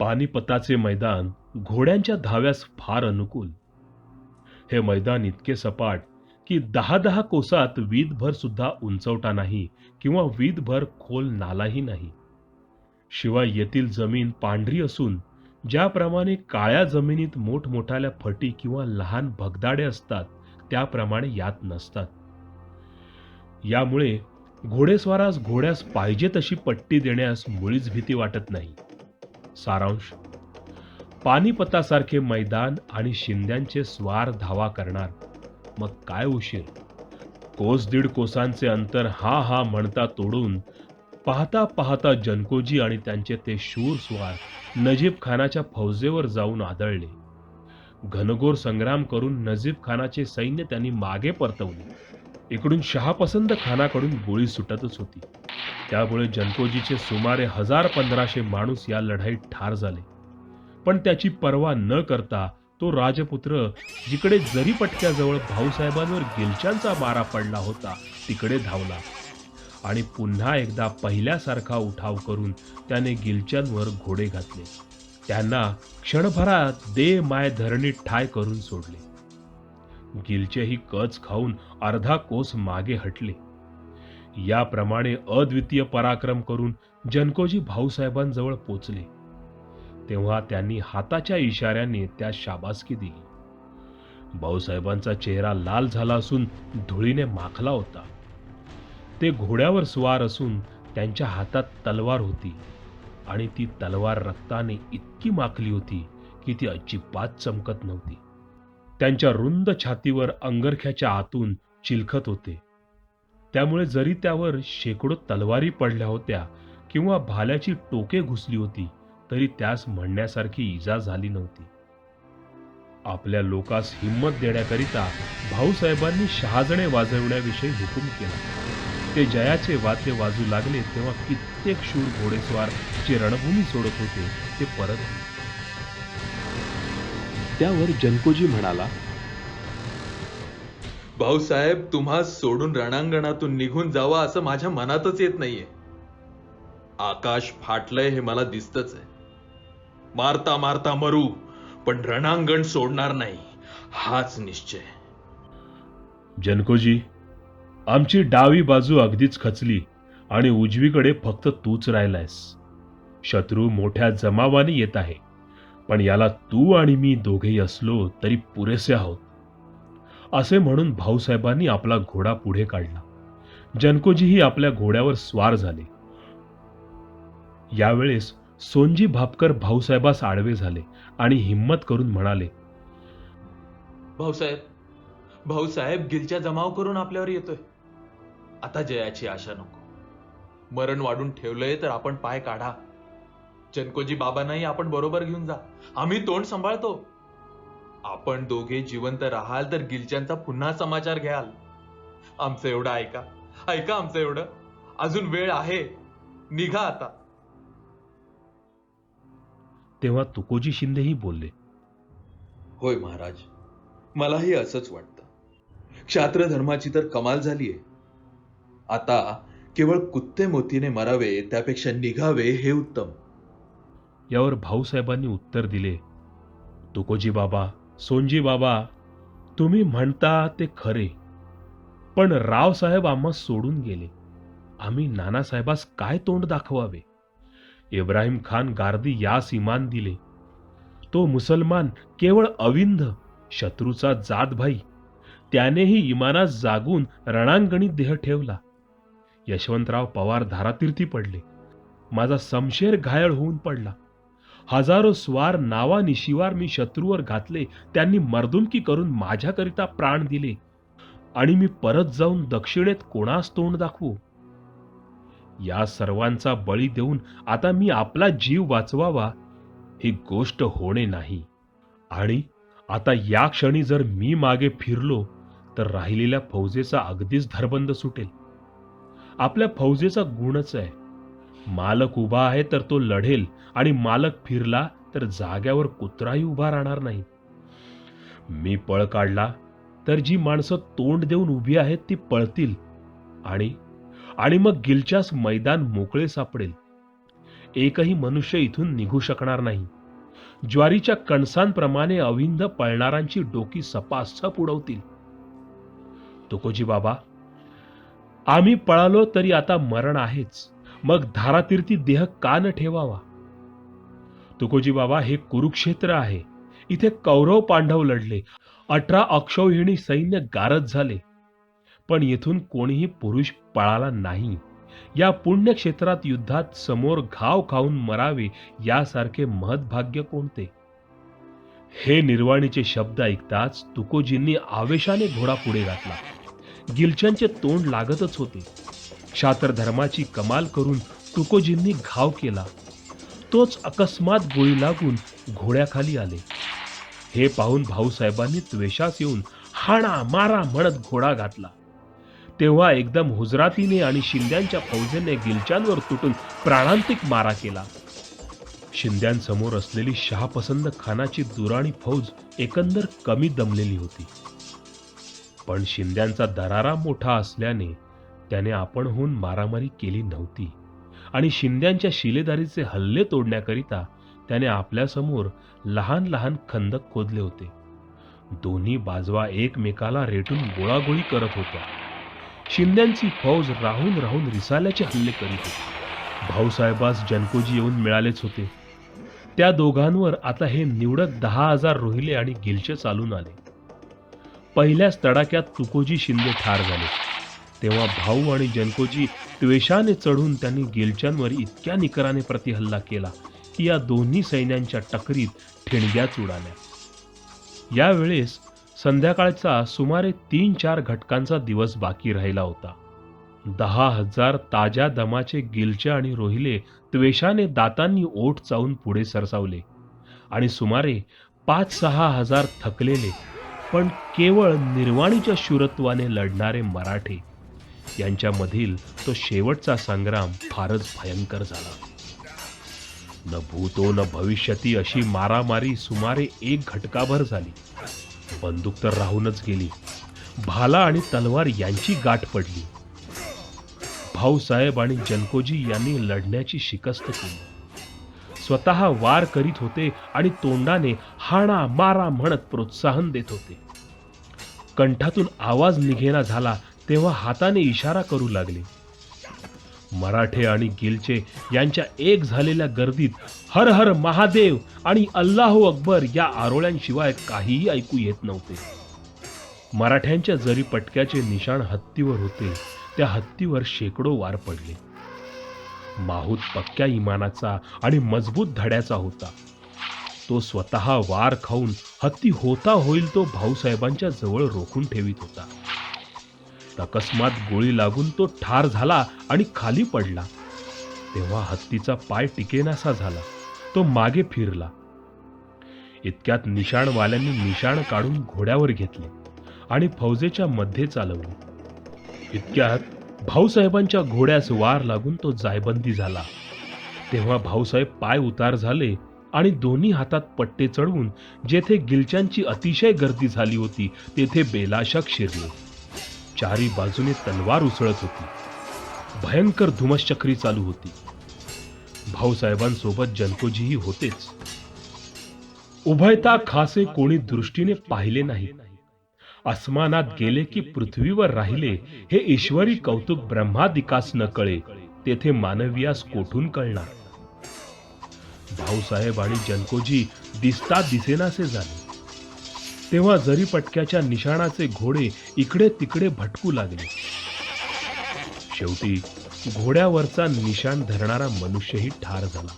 पानिपताचे मैदान घोड्यांच्या धाव्यास फार अनुकूल. हे मैदान इतके सपाट की 10-10 कोसात वीतभर सुद्धा उंचवटा नाही किंवा वीतभर खोल नालाही नाही. शिवाय येथील जमीन पांढरी असून ज्याप्रमाणे काळ्या जमिनीत मोठमोठाल्या फटी किंवा लहान भगदाडे असतात त्याप्रमाणे यात नसतात. यामुळे घोडेस्वारास घोड्यास पाहिजे तशी पट्टी देण्यास मुळीच भीती वाटत नाही. सारांश: पानिपतासारखे मैदान आणि शिंद्यांचे स्वार धावा करणार, मग काय उशीर. कोस दीड कोसांचे अंतर हा म्हणता तोडून पाहता पाहता जनकोजी आणि त्यांचे ते शूर स्वार नजीब खानाच्या फौजेवर जाऊन आदळले. घनघोर संग्राम करून नजीब खानाचे सैन्य त्यांनी मागे परतवले. इकडून शहापसंत खानाकडून गोळी सुटतच होती. त्यामुळे जनकोजीचे सुमारे 1000-1500 माणूस या लढाईत ठार झाले. पण त्याची पर्वा न करता तो राजपुत्र जिकडे जरीपटक्याजवळ भाऊसाहेबांवर गिलच्यांचा मारा पडला होता तिकडे धावला आणि पुन्हा एकदा पहिल्यासारखा उठाव करून त्याने गिलच्यांवर घोडे घातले. त्यांना क्षणभरात दे माय धरणीत ठाय करून सोडले. गिलचेही कच खाऊन अर्धा कोस मागे हटले. याप्रमाणे अद्वितीय पराक्रम करून जनकोजी भाऊसाहेबांजवळ पोचले. तेव्हा त्यांनी हाताच्या इशाऱ्याने त्या शाबासकी दिली. भाऊसाहेबांचा चेहरा लाल झाला असून धुळीने माखला होता. ते घोड्यावर स्वार असून त्यांच्या हातात तलवार होती आणि ती तलवार रक्ताने इतकी माखली होती की ती अजिबात चमकत नव्हती. त्यांच्या रुंद छातीवर अंगरख्याच्या आतून चिलखत होते. त्यामुळे जरी त्यावर शेकडो तलवारी पडल्या होत्या किंवा भाल्याची टोके घुसली होती तरी त्यास म्हणण्यासारखी इजा झाली नव्हती. आपल्या लोकास हिंमत देण्याकरिता भाऊसाहेबांनी शहाजणे वाजवण्याविषयी हुकूम केला. ते जयाचे वाद्य वाजू लागले तेव्हा कित्येक शूर घोडेस्वार जे रणभूमी सोडत होते ते परत आले. त्यावर जनकोजी म्हणाला, भाऊसाहेब, तुम्हा सोडून रणांगणातून निघून जावा असं माझ्या मनातच येत नाहीये. आकाश फाटलंय हे मला दिसतच आहे. मारता मारता मरू, पण रणांगण सोडणार नाही हाच निश्चय. जनकोजी, आमची डावी बाजू अगदीच खचली आणि उजवीकडे फक्त तूच राहिलायस. शत्रू मोठ्या जमावाने येत आहे, पण याला तू आणि मी दोघेही असलो तरी पुरेसे आहोत. असे म्हणून भाऊसाहेबांनी आपला घोडा पुढे काढला. जनकोजीही आपल्या घोड्यावर स्वार झाले. यावेळेस सोनजी भापकर भाऊसाहेबास आडवे झाले आणि हिम्मत करून म्हणाले, भाऊसाहेब, गिलच्या जमाव करून आपल्यावर येतोय. आता जयाची आशा नको. मरण वाढून ठेवलंय तर आपण पाय काढा. जनकोजी बाबांनाही आपण बरोबर घेऊन जा. आम्ही तोंड सांभाळतो. आपण दोघे जिवंत राहाल तर गिलच्यांचा पुन्हा समाचार घ्याल. आमचं एवढं ऐका आमचं एवढं. अजून वेळ आहे, निघा आता. तेव्हा तुकोजी शिंदेही बोलले, होय महाराज, मलाही असंच वाटतं. क्षात्र धर्माची तर कमाल झालीये. आता केवळ कुत्ते मोतीने मरावे त्यापेक्षा निघावे हे उत्तम. यावर भाऊसाहेबांनी उत्तर दिले, तुकोजी बाबा, सोनजी बाबा, तुम्ही म्हणता ते खरे, पण रावसाहेब आम्हा सोडून गेले. आम्ही नानासाहेबास काय तोंड दाखवावे. इब्राहिम खान गार्दी यास इमान दिले. तो मुसलमान केवळ अविंध शत्रूचा जातभाई. त्यानेही इमानास जागून रणांगणी देह ठेवला. यशवंतराव पवार धारातीर्थी पडले. माझा समशेर घायल होऊन पडला. हजारो स्वार नावानिशिवार मी शत्रूवर घातले. त्यांनी मर्दुमकी करून माझ्याकरिता प्राण दिले आणि मी परत जाऊन दक्षिणेत कोणास तोंड दाखवू. या सर्वांचा बळी देऊन आता मी आपला जीव वाचवावा ही गोष्ट होणे नाही. आणि आता या क्षणी जर मी मागे फिरलो तर राहिलेल्या फौजेचा अगदीच धरबंद सुटेल. आपल्या फौजेचा गुणच आहे, मालक उभा आहे तर तो लढेल आणि मालक फिरला तर जाग्यावर कुत्राही उभा राहणार नाही. मी पळ काढला तर जी माणसं तोंड देऊन उभी आहेत ती पळतील आणि मग गिलच्यास मैदान मोकळे सापडेल. एकही मनुष्य इथून निघू शकणार नाही. ज्वारीच्या कणसांप्रमाणे अविंद पळणारांची डोकी सपासप उडवतील. तुकोजी बाबा, आम्ही पळालो तरी आता मरण आहेच, मग धारातीर्थी देह का न ठेवावा? तुकोजी बाबा, हे कुरुक्षेत्र आहे. इथे कौरव पांडव लढले, 18 अक्षौहिणी सैन्य गारद झाले, पण येथून कोणीही पुरुष पळाला नाही. या पुण्यक्षेत्रात युद्धात समोर घाव खाऊन मरावे यासारखे महद्भाग्य कोणते? हे निर्वाणीचे शब्द ऐकताच तुकोजींनी आवेशाने घोडा पुढे घातला. गिलच्यांचे तोंड लागतच होते. क्षात्र धर्माची कमाल करून तुकोजींनी घाव केला. तोच अकस्मात गोळी लागून घोड्याखाली आले. हे पाहून भाऊसाहेबांनी त्वेषास येऊन हाणा मारा म्हणत घोडा घातला. तेव्हा एकदम हुजरातीने आणि शिंद्यांच्या फौजेने गिलच्यांवर तुटून प्राणांतिक मारा केला. शिंद्यांसमोर असलेली शहापसंद खानाची दुराणी फौज एकंदर कमी दमलेली होती. पण शिंद्यांचा दरारा मोठा असल्याने त्याने आपणहून मारामारी केली नव्हती आणि शिंद्यांच्या शिलेदारीचे हल्ले तोडण्याकरिता त्याने आपल्यासमोर लहान लहान खंदक खोदले होते. दोन्ही बाजवा एकमेकाला रेटून गोळागोळी करत होत्या. शिंद्यांची फौज राहून राहून रिसाल्याचे हल्ले करीत होती. भाऊसाहेबास जनकोजी येऊन मिळालेच होते. त्या दोघांवर आता हे निवडक 10,000 रोहिले आणि गिलचे चालून आले. पहिल्याच तडाक्यात तुकोजी शिंदे ठार झाले. तेव्हा भाऊ आणि जनकोजी त्वेषाने चढून त्यांनी गिलच्यांवर इतक्या निकराने प्रतिहल्ला केला की या दोन्ही सैन्यांच्या टकरीत ठिणग्याच उडाल्या. यावेळेस संध्याकाळचा सुमारे 3-4 घटकांचा दिवस बाकी राहिला होता. 10,000 ताज्या दमाचे गिलचे आणि रोहिले त्वेषाने दातांनी ओठ चावून पुढे सरसावले आणि सुमारे 5-6 हजार थकलेले पण केवळ निर्वाणीच्या शूरत्वाने लढणारे मराठे यांच्यामधील तो शेवटचा संग्राम फारच भयंकर झाला. न भूतो न भविष्यती अशी मारामारी सुमारे 1 घटकाभर झाली. बंदूक तर राहूनच गेली. भाला आणि तलवार यांची गाठ पडली. भाऊसाहेब आणि जनकोजी यांनी लढण्याची शिकस्त केली. स्वतः वार करीत होते आणि तोंडाने हाणा मारा म्हणत प्रोत्साहन देत होते. कंठातून आवाज निघेना झाला तेव्हा हाताने इशारा करू लागले. मराठे आणि गिलचे यांच्या एक झालेल्या गर्दीत हर हर महादेव आणि अल्लाहू अकबर या आरोळ्यांशिवाय काहीही ऐकू येत नव्हते. मराठ्यांच्या जरी पटक्याचे निशाण हत्तीवर होते, त्या हत्तीवर शेकडो वार पडले. माहूत पक्क्या इमानाचा आणि मजबूत धड्याचा होता. तो स्वतः वार खाऊन हत्ती होता होईल तो भाऊसाहेबांच्या जवळ रोखून ठेवीत होता. अकस्मात गोळी लागून तो ठार झाला आणि खाली पडला. तेव्हा हत्तीचा पाय टिकेनासा झाला. तो मागे फिरला. इतक्यात निशाणवाल्यांनी निशाण काढून घोड्यावर घेतले आणि फौजेच्या मध्ये चालवले. इतक्यात भाऊसाहेबांच्या घोड्यास वार लागून तो जायबंदी झाला. तेव्हा भाऊसाहेब पाय उतार झाले आणि दोन्ही हातात पट्टे चढवून जेथे गिलच्यांची अतिशय गर्दी झाली होती तेथे बेलाशक शिरले. चारी बाजूने तलवार उसळत होती. भयंकर धुमश्चक्री चालू होती. भाऊसाहेबांसोबत जनकोजीही होतेच. उभयता खासे कोणी दृष्टीने पाहिले नाही. आसमानात गेले की पृथ्वीवर राहिले हे ईश्वरी कौतुक ब्रह्मादिकास न कळे तेथे मानवीयास कोठून कळणार. भाऊसाहेब आणि जनकोजी दिसता दिसेनासे झाले. तेव्हा जरीपटक्याच्या निशाणाचे घोडे इकडे तिकडे भटकू लागले. शेवटी घोड्यावरचा निशाण धरणारा मनुष्यही ठार झाला.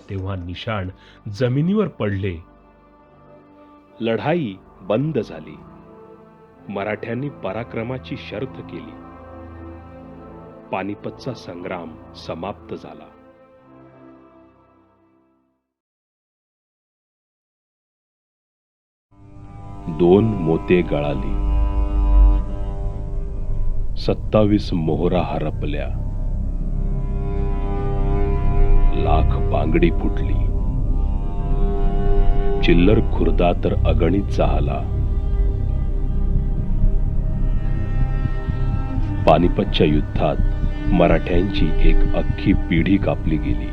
तेव्हा निशाण जमिनीवर पडले. लढाई बंद झाली. मराठ्यांनी पराक्रमाची शर्थ केली. पानिपतचा संग्राम समाप्त झाला. 2 मोते गळाली. 27 मोहरा हरपल्या. लाख बांगडी फुटली. चिल्लर खुर्दा तर अगणित जाहला. पानिपतच्या युद्धात मराठ्यांची एक अख्खी पिढी कापली गेली.